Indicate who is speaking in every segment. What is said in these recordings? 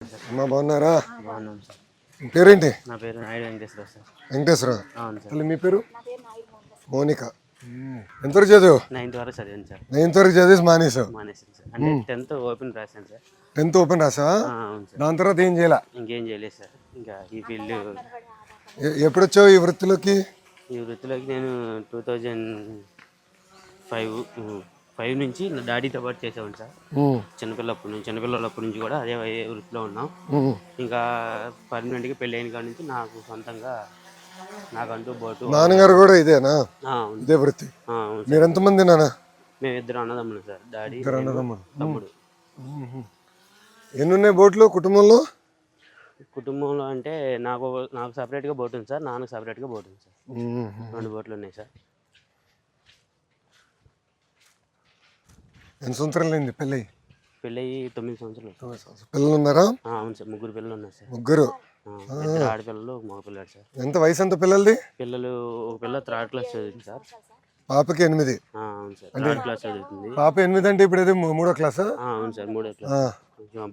Speaker 1: అమ్మా బాగున్నారా?
Speaker 2: బాగున్నాం సార్.
Speaker 1: మీ పేరేంటి?
Speaker 2: నా పేరు నాయుడు వెంకటేశ్వర సార్.
Speaker 1: వెంకటేశ్వరరావు.
Speaker 2: అవును సార్.
Speaker 1: తల్లి మీ పేరు? మోనిక. ఎంతవరకు చదివావు?
Speaker 2: 9th వరకు చదివాను సార్.
Speaker 1: 9th వరకు చదివేసి మానేసావు.
Speaker 2: మానేసాను సార్. అంటే 10th ఓపెన్ రాశాను సార్.
Speaker 1: 10th open రాసావా?
Speaker 2: అవును సార్.
Speaker 1: దాని తర్వాత ఏం చేయాల?
Speaker 2: ఇంకేం చేయలేదు సార్. ఇంకా ఈ ఫీల్డ్
Speaker 1: ఎప్పుడు వచ్చావు ఈ వృత్తిలోకి?
Speaker 2: ఈ వృత్తిలోకి నేను 2005 నుంచి నా డాడీతో పాటు చేసేవాడిని సార్. చిన్నపిల్లలప్పటి నుంచి కూడా అదే వృత్తిలో ఉన్నాం. ఇంకా పర్మనెంట్గా పెళ్ళి అయిన కాడి నుంచి నాకు సొంతంగా నాకంటూ బోటు.
Speaker 1: నాన్నగారు కూడా ఇదేనా? ఇదే వృత్తి. మీరు ఎంతమంది నాన్న?
Speaker 2: మేము ఇద్దరు అన్నదమ్ములు సార్. డాడీ
Speaker 1: అన్నదమ్ములు.
Speaker 2: తమ్ముడు.
Speaker 1: ఎన్ని ఉన్నాయి బోట్లు కుటుంబంలో?
Speaker 2: కుటుంబంలో అంటే నాకు సపరేట్గా బోట్ ఉంది సార్. నాన్నకు సపరేట్గా బోట్ ఉంది సార్. 2 బోట్లు ఉన్నాయి సార్.
Speaker 1: ఎన్ని సంవత్సరాలు అయింది పెళ్ళి?
Speaker 2: పెళ్ళి 9 సంవత్సరాలు.
Speaker 1: పిల్లలు ఉన్నారా?
Speaker 2: అవును సార్. 3 పిల్లలు ఉన్నారు సార్.
Speaker 1: 3.
Speaker 2: 2 ఆడపిల్లలు, ఒక మగ పిల్లాడు సార్.
Speaker 1: ఎంత వయసు ఎంత పిల్లలది?
Speaker 2: పిల్లలు ఒక పిల్ల 3rd క్లాస్ చదువుతుంది సార్.
Speaker 1: పాపకి 8.
Speaker 2: అవును సార్. 3rd క్లాస్ చదువుతుంది.
Speaker 1: పాప 8 అంటే ఇప్పుడు ఏదో 3వ క్లాసా?
Speaker 2: అవును సార్. 3వ క్లాస్.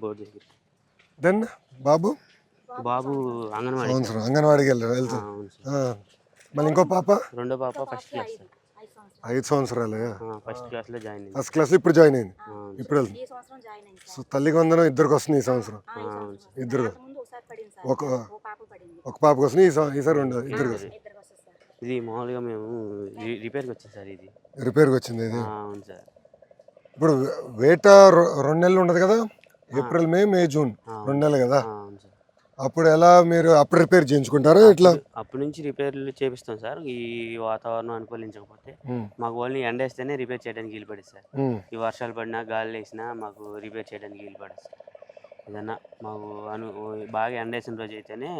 Speaker 2: బోర్డు దగ్గర.
Speaker 1: దెన్ బాబు
Speaker 2: అంగన్వాడీ.
Speaker 1: అంగన్వాడికి వెళ్తా. మళ్ళీ ఇంకో పాప?
Speaker 2: రెండో పాప ఫస్ట్ క్లాస్ సార్.
Speaker 1: 5 సంవత్సరాలు.
Speaker 2: ఫస్ట్ క్లాస్లో జాయిన్ అయింది.
Speaker 1: ఫస్ట్ క్లాస్ ఇప్పుడు జాయిన్ అయింది. ఇప్పుడు వెళ్తుంది. సో తల్లికి వందనం ఇద్దరికి వస్తుంది ఈ సంవత్సరం. ఇద్దరు ఒక పాపకు వస్తుంది ఈసారి 2 ఇద్దరికి వస్తుంది.
Speaker 2: ఇది మామూలుగా మేము రిపేర్కి వచ్చింది సార్. ఇది
Speaker 1: రిపేర్కి వచ్చింది ఇది.
Speaker 2: అవును సార్.
Speaker 1: ఇప్పుడు వేట 2 నెలలు ఉండదు కదా? ఏప్రిల్ మే జూన్ 2 నెలలు కదా?
Speaker 2: అవును సార్.
Speaker 1: అప్పుడు ఎలా మీరు అప్పుడు రిపేర్ చేయించుకుంటారా ఇట్లా?
Speaker 2: అప్పటి నుంచి రిపేర్లు చేపిస్తాం సార్. ఈ వాతావరణం అనుకూలించకపోతే మాకు ఓన్లీ ఎండ వేస్తేనే రిపేర్ చేయడానికి వీలు పడేది సార్. ఈ వర్షాలు పడినా గాలి వేసినా మాకు రిపేర్ చేయడానికి వీలు పడేది సార్. ఏదన్నా మాకు బాగా ఎండ వేసిన రోజు అయితేనే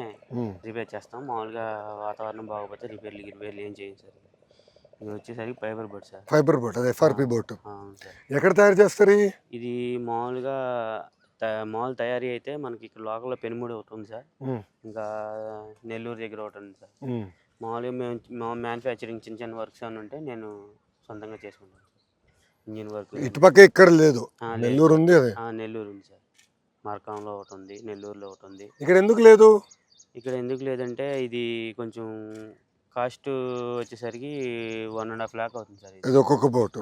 Speaker 2: రిపేర్ చేస్తాం. మామూలుగా వాతావరణం బాగోకపోతే రిపేర్లు ఏం చేయం సార్. ఇది వచ్చేసరికి fibre boat sir.
Speaker 1: Fibre boat, అదే FRP బోట్.
Speaker 2: అవును సార్.
Speaker 1: ఎక్కడ తయారు చేస్తారు
Speaker 2: ఇది? మామూలుగా మామూలు తయారీ అయితే మనకి ఇక్కడ లోకల్లో పెనుమూడి ఒకటి ఉంది సార్. ఇంకా నెల్లూరు దగ్గర ఒకటి ఉంది సార్. మామూలుగా మేము మ్యానుఫ్యాక్చరింగ్ చిన్న వర్క్స్ అని ఉంటే నేను సొంతంగా చేసుకుంటాను. ఇంజిన్ వర్క్
Speaker 1: ఇటుపక్క ఇక్కడ లేదు. నెల్లూరు ఉంది.
Speaker 2: నెల్లూరు ఉంది సార్. మార్కాంలో ఒకటి ఉంది, నెల్లూరులో ఒకటి ఉంది.
Speaker 1: ఇక్కడ ఎందుకు లేదు?
Speaker 2: ఇక్కడ ఎందుకు లేదంటే ఇది కొంచెం కాస్ట్ వచ్చేసరికి 1.5 lakh అవుతుంది సార్.
Speaker 1: ఇది ఒక్కొక్క బోట్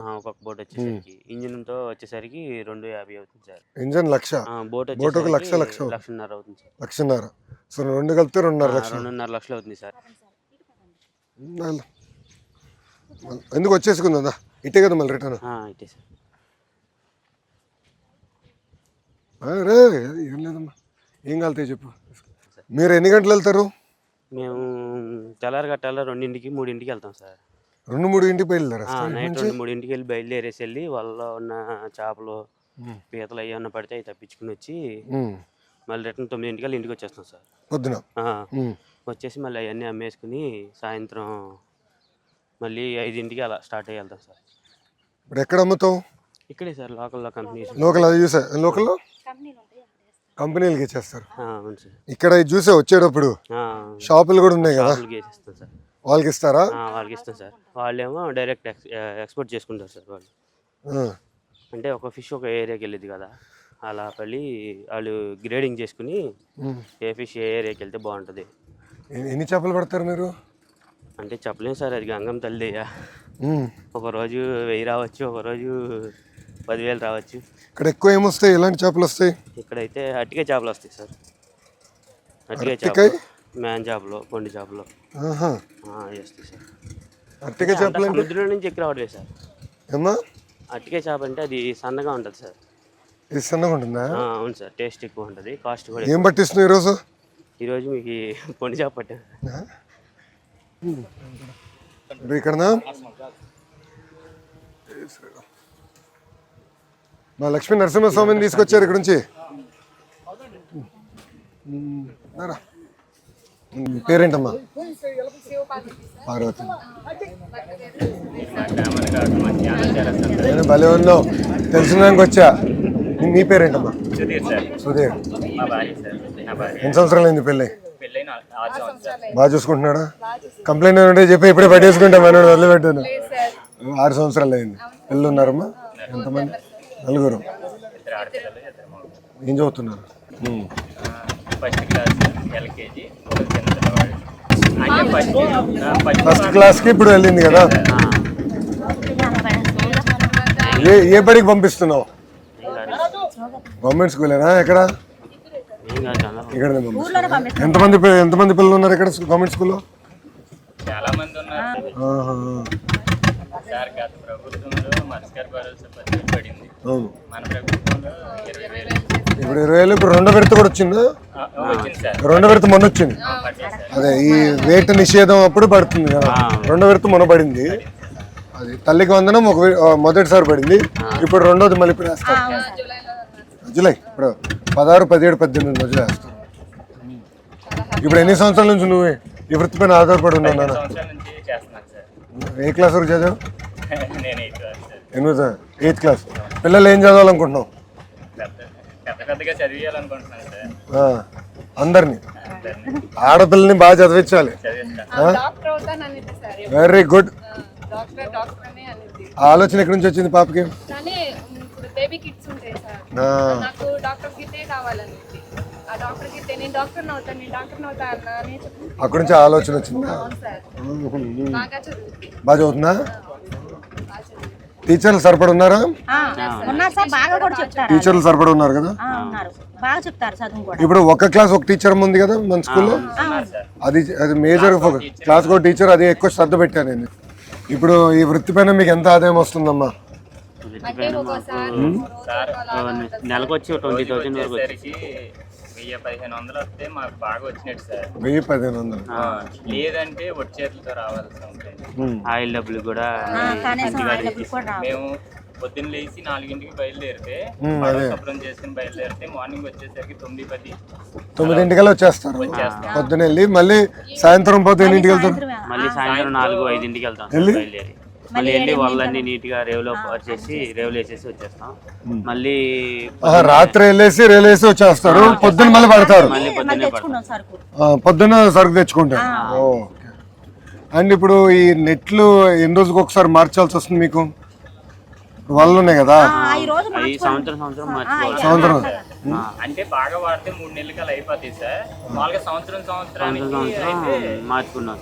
Speaker 2: వచ్చేసరికి ఇంజిన్తో వచ్చేసరికి 250 అవుతుంది సార్.
Speaker 1: ఇంజిన్ 1,00,000. బోట్
Speaker 2: 1,00,000 అవుతుంది సార్.
Speaker 1: 1,00,000. సో 2 కలిపితే 2.5
Speaker 2: లక్షలు అవుతుంది సార్.
Speaker 1: ఎందుకు వచ్చేసుకుందా? ఇటే కదా మళ్ళీ రిటర్న్?
Speaker 2: ఇటే సార్.
Speaker 1: రే ఏం లేదమ్మా, ఏం కలుతాయి చెప్పు. మీరు ఎన్ని గంటలు వెళ్తారు?
Speaker 2: మేము తెల్లారి గట్టాల 2ంటికి 3ంటికి వెళ్తాం సార్.
Speaker 1: 2-3 బయలుదేరా?
Speaker 2: నైట్ 2-3ంటికి వెళ్ళి బయలుదేరేసి వాళ్ళలో ఉన్న చేపలు పీతలు అవి ఏమన్నా పడితే అవి తప్పించుకుని వచ్చి మళ్ళీ రిటర్న్ 9ంటికి ఇంటికి వచ్చేస్తాం సార్.
Speaker 1: పొద్దున
Speaker 2: వచ్చేసి మళ్ళీ అవన్నీ అమ్మేసుకుని సాయంత్రం మళ్ళీ 5ంటికి అలా స్టార్ట్ అయ్యి వెళ్తాం సార్.
Speaker 1: ఇప్పుడు ఎక్కడ అమ్ముతావు?
Speaker 2: ఇక్కడే సార్, లోకల్లో కంపెనీస్.
Speaker 1: లోకల్లో కంపెనీలకి ఇచ్చేస్తారు.
Speaker 2: అవును సార్.
Speaker 1: ఇక్కడ చూసే వచ్చేటప్పుడు షాపులు కూడా ఉన్నాయి కదా,
Speaker 2: సార్.
Speaker 1: వాళ్ళకి ఇస్తారా?
Speaker 2: వాళ్ళకి ఇస్తాం సార్. వాళ్ళేమో డైరెక్ట్ ఎక్స్పోర్ట్ చేసుకుంటారు సార్. వాళ్ళు అంటే ఒక ఫిష్ ఒక ఏరియాకి వెళ్ళేది కదా, అలా పల్లి వాళ్ళు గ్రేడింగ్ చేసుకుని ఏ ఫిష్ ఏ ఏరియాకి వెళ్తే బాగుంటుంది.
Speaker 1: ఎన్ని చేపలు పడతారు మీరు?
Speaker 2: అంటే చెప్పలేము సార్, అది గంగం తల్లిదయ్యా. ఒకరోజు 1000 రావచ్చు, ఒకరోజు 10,000 రావచ్చు.
Speaker 1: ఇక్కడ ఎక్కువ ఏమొస్తాయి? ఎలాంటి చేపలు వస్తాయి?
Speaker 2: ఇక్కడైతే అట్టికే చేపలు వస్తాయి సార్. అట్టికే చేపలు, మ్యాన్ చేపలు, కొండి చేపలు వస్తాయి సార్.
Speaker 1: అట్టికే చేపలు
Speaker 2: సముద్రం నుంచి ఎక్కువ రావట్లేదు సార్.
Speaker 1: ఏమా
Speaker 2: అట్టికే చేప అంటే అది సన్నగా ఉంటుంది సార్.
Speaker 1: ఇది సన్నగా ఉంటుందా?
Speaker 2: అవును సార్. టేస్ట్ ఎక్కువ ఉంటుంది, కాస్ట్ కూడా.
Speaker 1: ఏం పట్టిస్తున్నావు
Speaker 2: ఈరోజు మీకు పొండి చేప పట్టాను.
Speaker 1: ఇక్కడ మా లక్ష్మీ నరసింహస్వామిని తీసుకొచ్చారు ఇక్కడ నుంచి. పేరేంటమ్మా? పార్వతి. నేను భలే ఉన్నావు, తెలిసినానికి వచ్చా. నీ పేరేంటమ్మా? సుధీర్. ఎన్ని సంవత్సరాలు అయింది పెళ్ళి? బాగా చూసుకుంటున్నాడా? కంప్లైంట్ ఏమంటే చెప్పి ఇప్పుడే పట్టేసుకుంటా, మనోడు వదిలిపెట్టాను. 6 సంవత్సరాలు అయింది. పిల్లలు ఉన్నారమ్మా? ఎంతమంది? 4. ఏం చదువుతున్నారు?
Speaker 3: ఫస్ట్ క్లాస్ ఎల్కేజీ, ఒక చిన్న పిల్లవాడు. అంటే
Speaker 1: ఫస్ట్ క్లాస్కి ఇప్పుడు వెళ్ళింది కదా. ఏ బడికి పంపిస్తున్నావు? గవర్నమెంట్ స్కూలేనా? ఎక్కడ? ఇక్కడ. ఎంతమంది పిల్లలు ఉన్నారు ఇక్కడ గవర్నమెంట్ స్కూల్లో?
Speaker 3: చాలా మంది ఉన్నారు సార్. గత ప్రభుత్వంలో మత్స్యకార భరోసా పథకం పడింది. మన ప్రభుత్వంలో 20,000.
Speaker 1: ఇప్పుడు 20,000. ఇప్పుడు రెండో విడత కూడా వచ్చిందా?
Speaker 3: వచ్చింది సార్.
Speaker 1: రెండో విడత మొన్న వచ్చింది. అదే ఈ వేట నిషేధం అప్పుడు పడుతుంది కదా. రెండో విడత మొన్న పడింది. అది తల్లికి వందనం మొదటిసారి పడింది. ఇప్పుడు రెండోది మళ్ళీ ఇప్పుడు వేస్తారు. జూలై. ఇప్పుడు 16, 17, 18 రోజులు వేస్తారు. ఇప్పుడు ఎన్ని సంవత్సరాల నుంచి నువ్వు ఈ వృత్తి పైన ఆధారపడి ఉన్నావు?
Speaker 3: సంవత్సరాల నుంచి చేస్తున్నాను సార్.
Speaker 1: ఏ క్లాస్ వరకు చదివావు?
Speaker 3: నేను 8th సార్.
Speaker 1: 8th class. పిల్లలు ఏం చదవాలనుకుంటున్నావు?
Speaker 3: పెద్దగా చదివేయాలనుకుంటున్నాను సార్.
Speaker 1: అందరినీ, ఆడపిల్లని బాగా చదివించాలి. Very good. ఆలోచన ఎక్కడి నుంచి వచ్చింది పాపకి? అక్కడి నుంచి ఆలోచన వచ్చిందా? బాగా చదువుతుందా? టీచర్లు సరిపడి ఉన్నారా? టీచర్లు సరిపడి ఉన్నారు కదా. ఇప్పుడు ఒక క్లాస్ ఒక టీచర్ ఉంది కదా మన స్కూల్లో. అది మేజర్ క్లాస్ ఒక టీచర్, అది ఎక్కువ శ్రద్ధ పెట్టాను నేను. ఇప్పుడు ఈ వృత్తి పైన మీకు ఎంత ఆదాయం వస్తుందమ్మా?
Speaker 2: నెలకు వచ్చి 20,000 వరకు.
Speaker 3: 1,000-1,500 వస్తే మాకు బాగా వచ్చినట్టు సార్.
Speaker 1: 1,000-1,500.
Speaker 3: లేదంటే ఒట్టి చేతులతో రావాల్సి ఉంటుంది.
Speaker 2: ఆయిల్ డబ్బులు కూడా
Speaker 3: మేము పొద్దున్న లేచి 4ంటికి బయలుదేరితే శుభ్రం చేసుకుని బయలుదేరితే మార్నింగ్ వచ్చేసరికి 9-10
Speaker 1: వచ్చేస్తారు. పొద్దున వెళ్ళి మళ్ళీ సాయంత్రం పోతే ఎన్నింటికి వెళ్తారు?
Speaker 2: మళ్ళీ సాయంత్రం 4-5ంటికి వెళ్తాం బయలుదేరి. మళ్ళీ వెళ్ళి వాళ్ళన్నీ నీట్ గా రేవులో వచ్చేసి రేవులు వేసేసి వచ్చేస్తాం. మళ్ళీ
Speaker 1: రాత్రి వెళ్ళేసి రేవులు వేసి వచ్చేస్తారు. పొద్దున్న మళ్ళీ పడతారు.
Speaker 2: మళ్ళీ
Speaker 1: పొద్దున్న సరుకు తెచ్చుకుంటారు. అండ్ ఇప్పుడు ఈ నెట్లు ఎన్ని రోజులకు ఒకసారి మార్చాల్సి వస్తుంది మీకు? వాళ్ళు ఉన్నాయి కదా, సంవత్సరం.
Speaker 3: అంటే బాగా వాడితే 3 నెలలకి అలా అయిపోతాయి సార్. మామూలుగా సంవత్సరం
Speaker 2: మార్చుకున్నాం.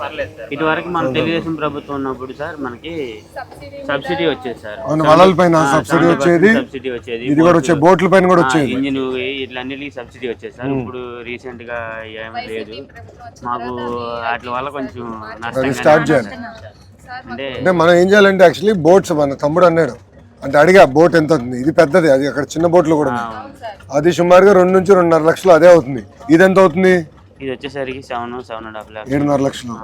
Speaker 2: ఇటు వరకు మన తెలుగుదేశం ప్రభుత్వం ఉన్నప్పుడు సార్ మనకి సబ్సిడీ వచ్చేది సార్.
Speaker 1: వలల పైన సబ్సిడీ వచ్చేది. ఇది కూడా వచ్చే బోట్ల పైన కూడా వచ్చేది.
Speaker 2: ఇంజిన్ ఇట్లన్నిటికీ సబ్సిడీ వచ్చేది సార్. ఇప్పుడు రీసెంట్ గా ఏమీ లేదు మాకు. వాటి వల్ల కొంచెం నష్టం
Speaker 1: స్టార్ట్ చేయాలి. అంటే మనం ఏం చేయాలంటే యాక్చువల్లీ బోట్స్, మన తమ్ముడు అన్నాడు అంటే అడిగా బోట్ ఎంత అవుతుంది. ఇది పెద్దది, అది అక్కడ చిన్న బోట్లు కూడా ఉంది. అది సుమారుగా 2 నుంచి 2.5 లక్షలు అదే అవుతుంది. ఇది ఎంత అవుతుంది?
Speaker 2: ఇది వచ్చేసరికి 7.5 లక్షలు.
Speaker 1: 7.5 లక్షలు.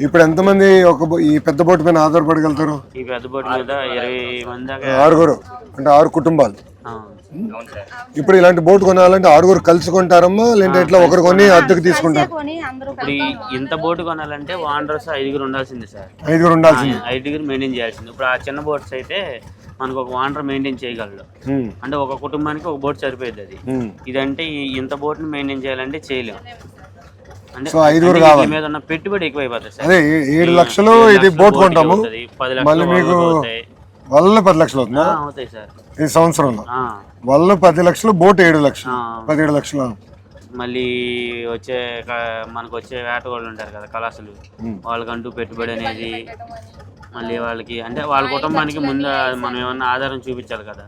Speaker 1: ఇప్పుడు ఎంతమంది ఈ పెద్ద బోట్ పైన ఆధారపడగలుగుతారు?
Speaker 2: ఈ పెద్ద బోట్ మీద 20 మంది దాకా.
Speaker 1: 6 అంటే 6 కుటుంబాలు. ఇప్పుడు ఇలాంటి బోట్ కొనాలంటే 6 కలిసి కొంటారమ్మా, లేదంటే ఎట్లా ఒకరు కొని అద్దెకు తీసుకుంటారు?
Speaker 2: ఇప్పుడు ఇంత బోట్ కొనాలంటే ఓనర్స్ 5 ఉండాల్సింది సార్.
Speaker 1: 5 ఉండాల్సింది.
Speaker 2: 5 మెయింటైన్ చేయాల్సింది. ఇప్పుడు ఆ చిన్న బోట్స్ అయితే మనకు ఒక ఓనర్ మెయింటైన్ చేయగలడు. అంటే ఒక కుటుంబానికి ఒక బోట్ సరిపోయింది. అది ఇదంటే ఇంత బోట్ ని మెయింటైన్ చేయాలంటే చేయలేము. అంటే
Speaker 1: 5
Speaker 2: మీద ఉన్న పెట్టుబడి ఎక్కువ అయిపోతుంది సార్.
Speaker 1: అదే 7 లక్షలు ఇది బోట్ కొంటాము,
Speaker 2: 10
Speaker 1: మళ్ళీ మీకు వల్ల 10 లక్షలు అవుతుందా?
Speaker 2: అవుతాయి సార్
Speaker 1: ఈ సంవత్సరంలో. వల్ల 10 లక్షలు, బోట్ 7 లక్షలు, 17 లక్షలు.
Speaker 2: మళ్ళీ మనకు వచ్చే వేటగాళ్ళు ఉంటారు కదా కళాసులు, వాళ్ళకంటూ పెట్టుబడి అనేది మళ్ళీ వాళ్ళకి అంటే వాళ్ళ కుటుంబానికి ముందు మనం ఏమన్నా ఆధారం చూపించాలి కదా.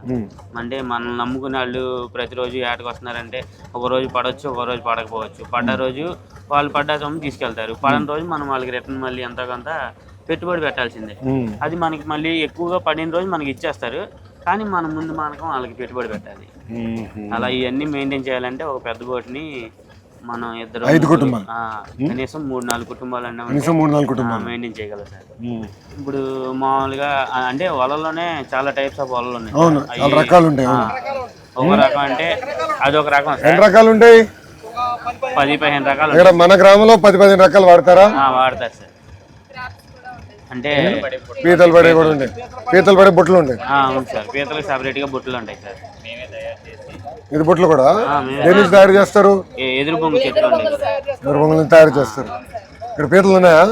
Speaker 2: అంటే మనం నమ్ముకునే వాళ్ళు ప్రతిరోజు ఏటకు వస్తున్నారంటే ఒక రోజు పడవచ్చు, ఒక రోజు పడకపోవచ్చు. పడ్డ రోజు వాళ్ళు పడ్డ సొమ్ము తీసుకెళ్తారు, పడని రోజు మనం వాళ్ళకి రిటర్న్ మళ్ళీ ఎంతో కొంత పెట్టుబడి పెట్టాల్సిందే. అది మనకి మళ్ళీ ఎక్కువగా పడిన రోజు మనకి ఇచ్చేస్తారు, కానీ మనం ముందు మనకం వాళ్ళకి పెట్టుబడి పెట్టాలి. అలా ఇవన్నీ మెయింటైన్ చేయాలంటే ఒక పెద్ద బోట్ని మనం
Speaker 1: 5 కుటుంబాలు
Speaker 2: కనీసం 3-4 కుటుంబాలు మెయింటైన్ చేయగలరు సార్. ఇప్పుడు మామూలుగా అంటే వలలోనే చాలా టైప్స్ ఆఫ్ వలలు ఉన్నాయి. ఒక రకం అంటే అదొక రకం.
Speaker 1: ఎన్ని రకాలు ఉంటాయి?
Speaker 2: 10-15 రకాలు.
Speaker 1: మన గ్రామంలో 10-15 రకాలు వాడతారా?
Speaker 2: వాడతారు సార్. అంటే
Speaker 1: పీతలు పడే కూడా ఉంటాయి, పీతలు పడే బొట్లు ఉంటాయి.
Speaker 2: అవును సార్, పీతలకు సెపరేట్ గా బొట్లు ఉంటాయి సార్.
Speaker 1: ఇది బొట్లు కూడా దేని నుంచి తయారు చేస్తారు?
Speaker 2: ఎదురు బొంగు చెట్లు ఉంటాయి,
Speaker 1: ఎదురు బొంగులను తయారు చేస్తారు. ఇక్కడ పీతలు ఉన్నాయా?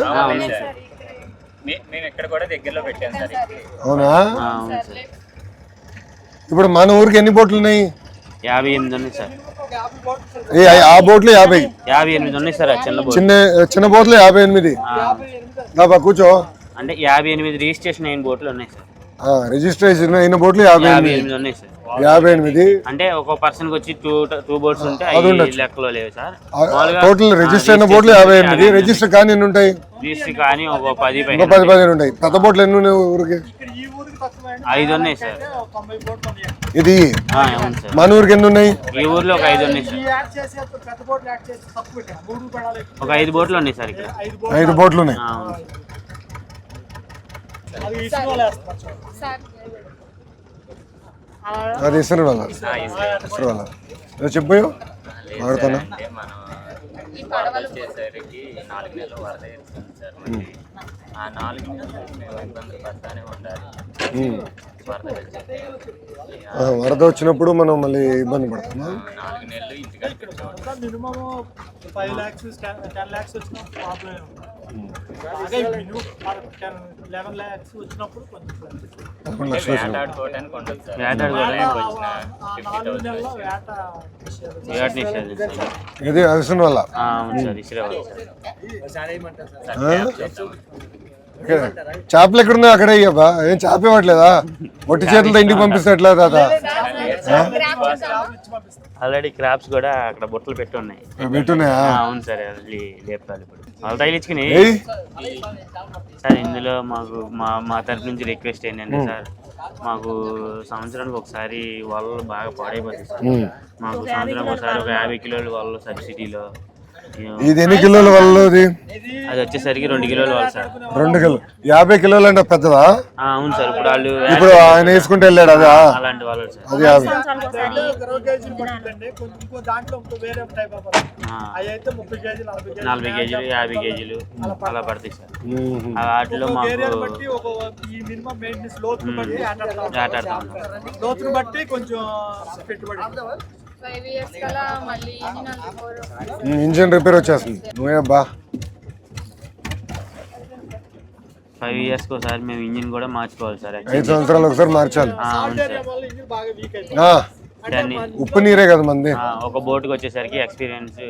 Speaker 1: అవునా?
Speaker 2: అవును సార్.
Speaker 1: ఇప్పుడు మన ఊరికి ఎన్ని బోట్లు ఉన్నాయి?
Speaker 2: 58 ఉన్నాయి సార్.
Speaker 1: ఆ బోట్లు 50.
Speaker 2: 58 ఉన్నాయి సార్ ఆ చిన్న బోట్.
Speaker 1: చిన్న బోట్లు 58. బాబా కూర్చో.
Speaker 2: అంటే 58 రిజిస్ట్రేషన్ అయిన బోట్లు ఉన్నాయి సార్.
Speaker 1: రిజిస్ట్రేషన్ అయిన బోట్లు
Speaker 2: 58 ఉన్నాయి సార్.
Speaker 1: 58.
Speaker 2: అంటే ఒక పర్సన్ కి వచ్చి టూ బోట్స్ ఉంటే లెక్కలో లేవు సార్.
Speaker 1: టోటల్ రిజిస్టర్ అయిన బోట్లు 58. రిజిస్టర్ కానీ ఎన్ని ఉంటాయి?
Speaker 2: రిజిస్టర్ కానీ ఒక
Speaker 1: 10-15 ఉంటాయి. పెద్ద బోట్లు ఎన్ని ఉన్నాయి ఊరికి?
Speaker 2: 5 ఉన్నాయి సార్.
Speaker 1: ఇది
Speaker 2: అవును సార్.
Speaker 1: మన ఊరికి ఎన్ని ఉన్నాయి?
Speaker 2: ఈ ఊర్లో ఒక 5 ఉన్నాయి సార్. ఒక 5 బోట్లు ఉన్నాయి సార్ ఇక్కడ.
Speaker 1: 5 బోట్లు ఉన్నాయి. అది ఇస్తారు వాళ్ళ చెప్పు వాడతాను.
Speaker 3: అంటే మనం వరదలు వచ్చేసరికి 4 నెలలు వరద ఇస్తుంది సార్. ఆ 4 నెలలు మేము ఇబ్బందులు పడతానే ఉండాలి.
Speaker 1: వరద వచ్చినప్పుడు మనం మళ్ళీ ఇబ్బంది పడుతున్నాం.
Speaker 3: 4 నెలలు ఇంటికాడ కూర్చోవాలి.
Speaker 4: మినిమం 5 lakhs 10 lakhs వచ్చిన ప్రాబ్లం ఉంటుంది. 11 lakhs వచ్చినప్పుడు కొంచెం
Speaker 3: వేటాడుకోవడానికి ఉండదు సార్.
Speaker 2: వేటాడుకోవడానికి
Speaker 3: వచ్చిన 50,000
Speaker 2: వేట నిషేధం సార్.
Speaker 1: ఇది అవిసిన వల్ల
Speaker 2: అవును సార్. ఇసిరేవాళ్ళు సార్.
Speaker 1: చేపలు ఎక్కడున్నాయి అక్కడే ఇవ్వబా. ఏం చేప ఇవ్వట్లేదా? ఒట్టి చేతులతో ఇంటికి పంపిస్తే ఎట్లా తాత?
Speaker 2: ఆల్రెడీ క్రాప్స్ కూడా అక్కడ బొట్టలు పెట్టి ఉన్నాయి.
Speaker 1: పెట్టున్నాయా?
Speaker 2: అవును సార్. లేపాలి ఇప్పుడు వాళ్ళు తగిలించుకుని సార్. ఇందులో మాకు మా తరఫు నుంచి రిక్వెస్ట్ ఏంటంటే సార్, మాకు సంవత్సరానికి ఒకసారి వాళ్ళు బాగా పాడైపోతుంది సార్. మాకు సంవత్సరానికి ఒకసారి ఒక 50 కిలోలు వాళ్ళు సబ్సిడీలో.
Speaker 1: ఇది ఎన్ని కిలోల వాళ్ళు?
Speaker 2: అది వచ్చేసరికి 2 కిలోలు వాళ్ళు సార్.
Speaker 1: 2 కిలో 50 కిలోలు అంటే పెద్దదా?
Speaker 2: అవును సార్. ఇప్పుడు వాళ్ళు
Speaker 1: ఆయన వేసుకుంటే వెళ్ళాడు అదా?
Speaker 2: అలాంటి వాళ్ళు సార్.
Speaker 1: అది 50.
Speaker 4: దాంట్లో వేరే టైప్ ఆఫ్ 40 కేజీలు
Speaker 2: 40 కేజీలు 50 కేజీలు అలా పడతాయి సార్. వాటిలో మాకు
Speaker 4: మినిమం మెయింటెనెన్స్ లోతును బట్టి కొంచెం పెట్టుబడి.
Speaker 5: 5 years కల్లా మళ్ళీ
Speaker 1: ఇంజిన్ రిపేర్ వచ్చేస్తుంది. నువ్వే బా
Speaker 2: 5 years ఒకసారి మేము ఇంజిన్ కూడా మార్చుకోవాలి సార్.
Speaker 1: 5 సంవత్సరాలు ఒకసారి మార్చాలి.
Speaker 2: అవును సార్.
Speaker 1: ఉప్పు నీరే కదా మంది.
Speaker 2: ఒక బోట్కి వచ్చేసరికి ఎక్స్పీరియన్స్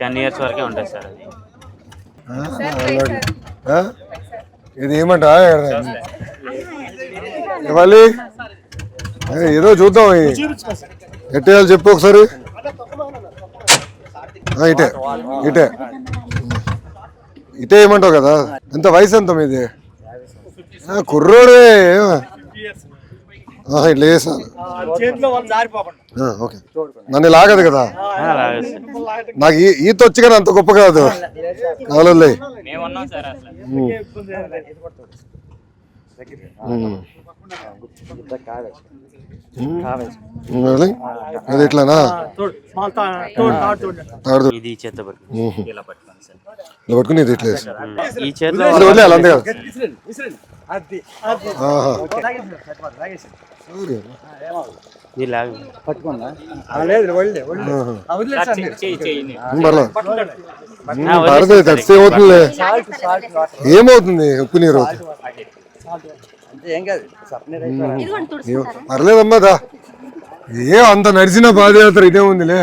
Speaker 2: 10 years వరకే ఉంటుంది సార్. అది
Speaker 1: ఇది ఏమంట ఇవ్వాలి? ఏదో చూద్దాం. ఎట్టేయాలి చెప్పు ఒకసారి. ఇటే ఇటే ఇటే ఏమంటావు కదా? ఎంత వయసు ఎంత మీది? కుర్రోడే. ఇట్లా చేసాను. ఓకే. నన్ను లాగదు కదా? నాకు ఈత వచ్చి కానీ అంత గొప్ప కాదు. కావాలి అది ఎట్లానా?
Speaker 2: ఇది చేత
Speaker 1: పట్టుకుని ఇది ఇట్లా
Speaker 2: ఈ చేతిలో
Speaker 1: వదిలేయాలి అంతే కదా? తడిస్తే ఏమవుతుంది? ఏమవుతుంది? ఉప్పు నీరు అవుతుంది. పర్లేదమ్మా దా. ఏ అంత నడిచిన పాదయాత్ర ఇదే ఉందిలే.